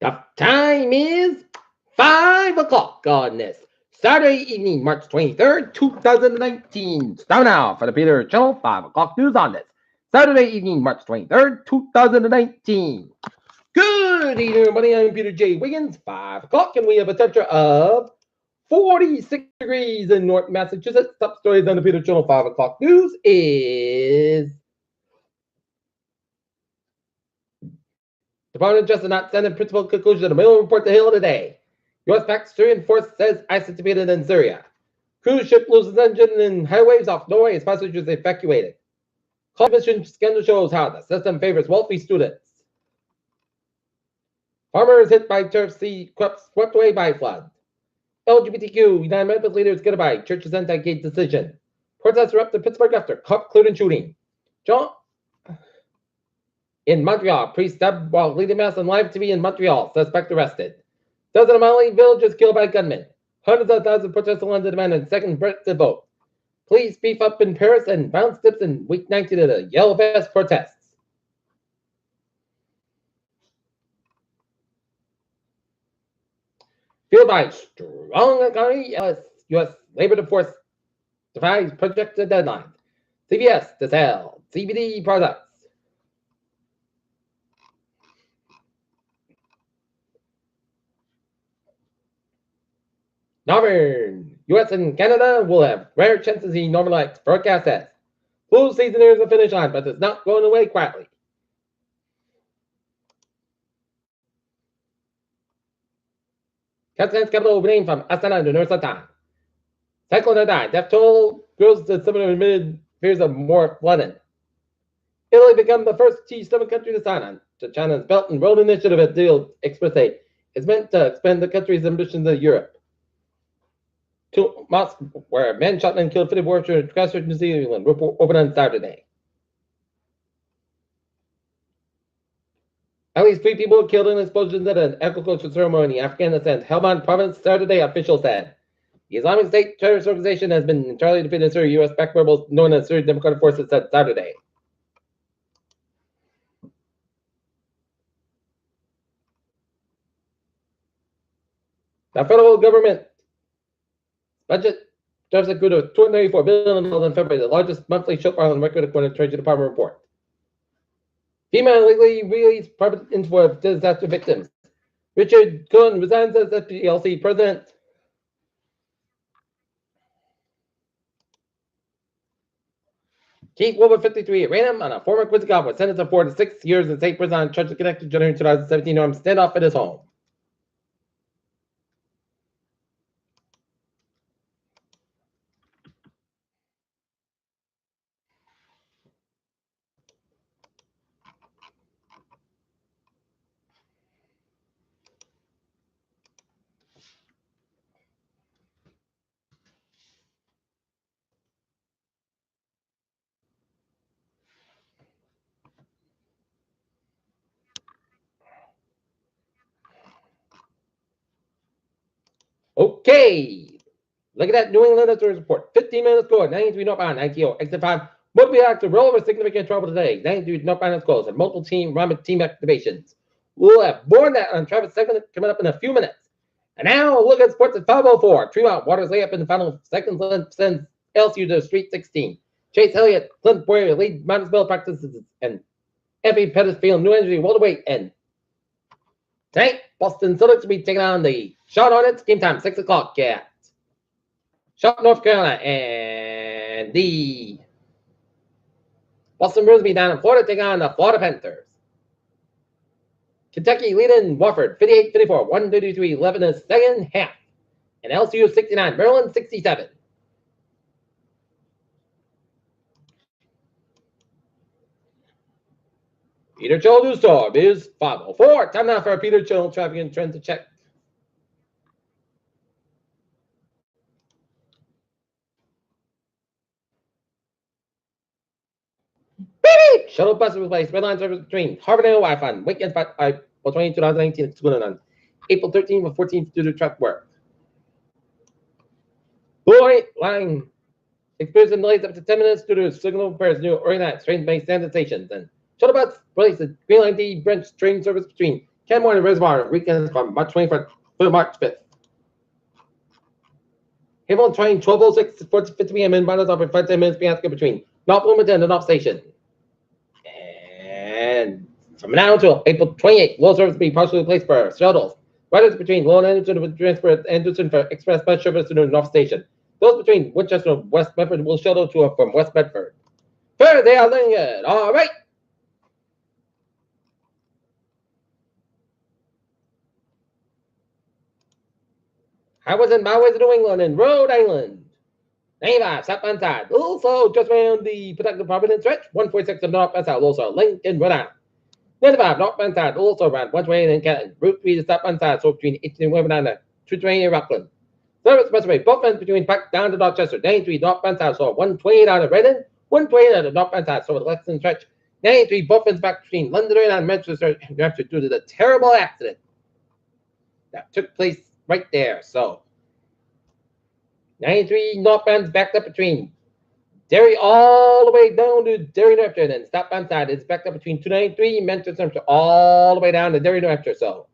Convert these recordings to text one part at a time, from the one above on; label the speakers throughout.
Speaker 1: The time is 5 o'clock on this Saturday evening, March 23rd, 2019. Start now for the Peter Channel 5 o'clock news on this Saturday evening, March 23rd, 2019. Good evening, everybody. I'm Peter J. Wiggins. 5 o'clock, and we have a temperature of 46 degrees in North Massachusetts. Top stories on the Peter Channel 5 o'clock news is Department of Justice not sending principal conclusion of the Miller report to Hill today. U.S. backs Syrian force says ISIS defeated in Syria. Cruise ship loses engine in high waves off Norway as passengers evacuated. College mission scandal shows how the system favors wealthy students. Farmers hit by turf sea swept away by flood. LGBTQ United Methodist leaders get by church's anti-gay decision. Protests erupt in Pittsburgh after cop cleared in shooting. John in Montreal, priest stabbed while leading mass on live TV in Montreal. Suspect arrested. Dozens of Mali villages killed by gunmen. Hundreds of thousands of protesters London demanded second Brexit vote. Police beef up in Paris and violence dips in week 19 of the Yellow Vest protests. Fueled by strong economy, U.S. labor force defies projected deadline. CVS to sell CBD products. Northern U.S. and Canada will have rare chances in normal lights. Forecast says flu season nears the finish line, but it's not going away quietly. Kazakhstan's capital will be named from Astana to Nur Sultan. Cyclone Adai. Death toll grows to some admitted fears of more flooding. Italy become the first G7 country to sign on to China's Belt and Road Initiative at Deal Express. It's meant to expand the country's ambitions to Europe. Two mosques where a man shot and killed 50 warriors in Christchurch, New Zealand, open on Saturday. At least 3 people were killed in explosions at an agricultural ceremony in Afghanistan, Helmand province, Saturday, officials said. The Islamic State terrorist organization has been entirely defeated in Syria. U.S. backed rebels known as Syrian Democratic Forces said Saturday. The federal government budget deficit grew to $294 billion in February, the largest monthly shortfall on record according to the Treasury Department report. FEMA illegally released private info of disaster victims. Richard Cohen resigns as FPLC president. Keith Wilbur, 53, ran him on a former Quincy cop was sentenced to 4 to 6 years in state prison on charges connected to January 2017 armed standoff at his home. Okay. Look at that New England Insurance report. 15 minutes score. 93 northbound, 90 exit 5. Motor active roll over significant trouble today. 93 northbound is closed and multiple team activations. We'll have more on that on Travis second coming up in a few minutes. And now look at sports at 5:04. Tremont Waters layup in the final seconds sends LSU to Street 16. Chase Elliott, Clint Boyer lead Mountainville practices and Effie Pettisfield, New Energy welterweight and tonight Boston Celtics will be taking on the Charlotte Hornets. Game time 6 o'clock at Charlotte, North Carolina, and the Boston Bruins will be down in Florida taking on the Florida Panthers. Kentucky leading Wofford 58-54, 133, 11 in the second half. And LSU 69, Maryland 67. Peter Channel News Storm is 5:04. Time now for a Peter Channel traffic and trend to check. Beep! Shuttle bus replaced. Red line service between Harvard and Wi-Fi. Weekend 20, 2019 excluded on April 13th or 14th due to truck work. Blue line experiencing delays up to 10 minutes due to signal repairs near organized train-based standard stations. And shuttle bus replaced the Green Line D branch train service between Kenmore and Reservoir weekends from March 24th to March 5th. Hamilton train 12:06 to 50 p.m. in Buenos Aires, 5 minutes fiasco between North Bloomington and North Station. And from now until April 28th, low service will be partially replaced for shuttles. Riders between Lowell and Anderson will transfer Anderson for express bus service to North Station. Those between Winchester and West Bedford will shuttle to from West Bedford. Fair, they are doing it. All right. Highways and byways of New England and Rhode Island. 95, southbound side. Also, just around the Pawtucket Providence stretch, 146 of northbound side. Also, Lincoln, Rhode Island. 95, northbound side. Also around 128 in Canton. Route 3 to southbound side. So between 18 and 220 in Rockland. Service expressway, both ends between Puck down to Dorchester. 93, northbound side. So 128 out of Redden. 128 out of northbound side. So the Lexington stretch. 93, both ends back between Londonderry and Manchester due to the terrible accident that took place right there. So 93 northbound's backed up between Derry all the way down to Derry, New Hampshire, and then southbound side is backed up between 293 Manchester all the way down to Derry, New Hampshire. So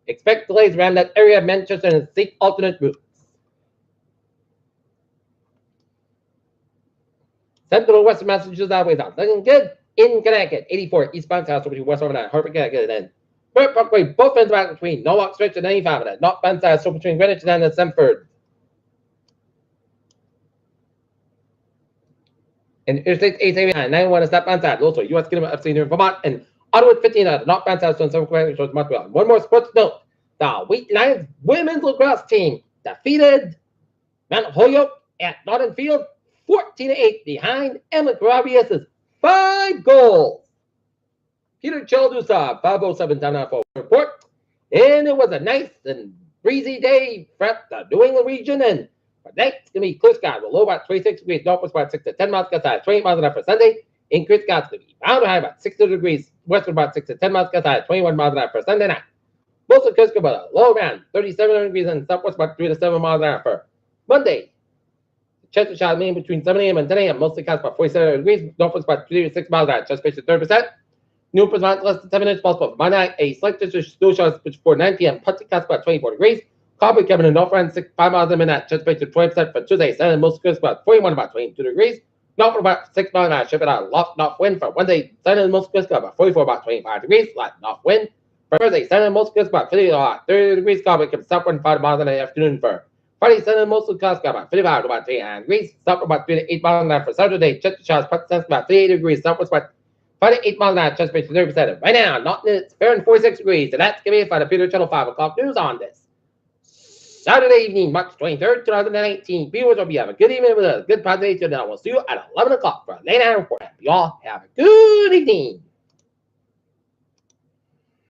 Speaker 1: expect delays around that area of Manchester and seek alternate routes. Central Western Massachusetts highways out. Looking good in Connecticut. 84 eastbound south between West Overnight, Hartford, Connecticut, and then Burt Parkway, both ends back between Norwalk Stretch and 95 and that northbound side, so between Greenwich and Stamford. And Interstate 879, 91 is southbound side. Also, U.S. Kingdom FC near Vermont and Ottawa 15 at northbound side, so Southern Quebec towards Montreal. One more sports note: the Wheat Lions women's lacrosse team defeated Mount Holyoke at Northern Field 14-8 behind Emma Carabias' 5 goals. Peter Chaldusa, 507 794 report. And it was a nice and breezy day for the New England region. And for next, going to be clear skies with low about 26 degrees, northwest about 6 to 10 miles, gust high 28 miles an hour for Sunday. Increased skies going to be bound to high about 60 degrees, westward about 6 to 10 miles, gust high 21 miles an hour for Sunday night. Most of the coast about a low around 37 degrees and southwest about 3 to 7 miles an hour for Monday. Chester shot mean between 7 a.m. and 10 a.m. Mostly clouds about 47 degrees, northwest about 3 to 6 miles an hour, just based at 30%. New Vermont less than 7 inches possible. For Monday, a slight district snow showers before 9 p.m. Punty clouds about 24 degrees. Carbon coming in north around 5 miles a minute, just based at 20% for Tuesday. Sunday, most coast about 41, about 22 degrees. North about 6 miles an hour, shipping out loft north wind for Wednesday. Sunday, most coast about 44, about 25 degrees. Light north wind. For Thursday, Sunday, most coast about 50, about 30 degrees. Carbon comes southward 5 miles in the afternoon for Friday, Sunday, most of the coast about 55 to about 39 degrees. Southward about 3 to 8 miles an hour for Saturday. Chester showers, Punty sense about 38 degrees. Southwest about 5 to 8 miles an hour, just based 30%. Right now, not it's fair and 46 degrees. And that's going to be it for the Peter Channel 5 o'clock news on this Saturday evening, March 23rd, 2019. Viewers, hope you have a good evening with a good positive. And I will see you at 11 o'clock for a late night report. You all have a good evening.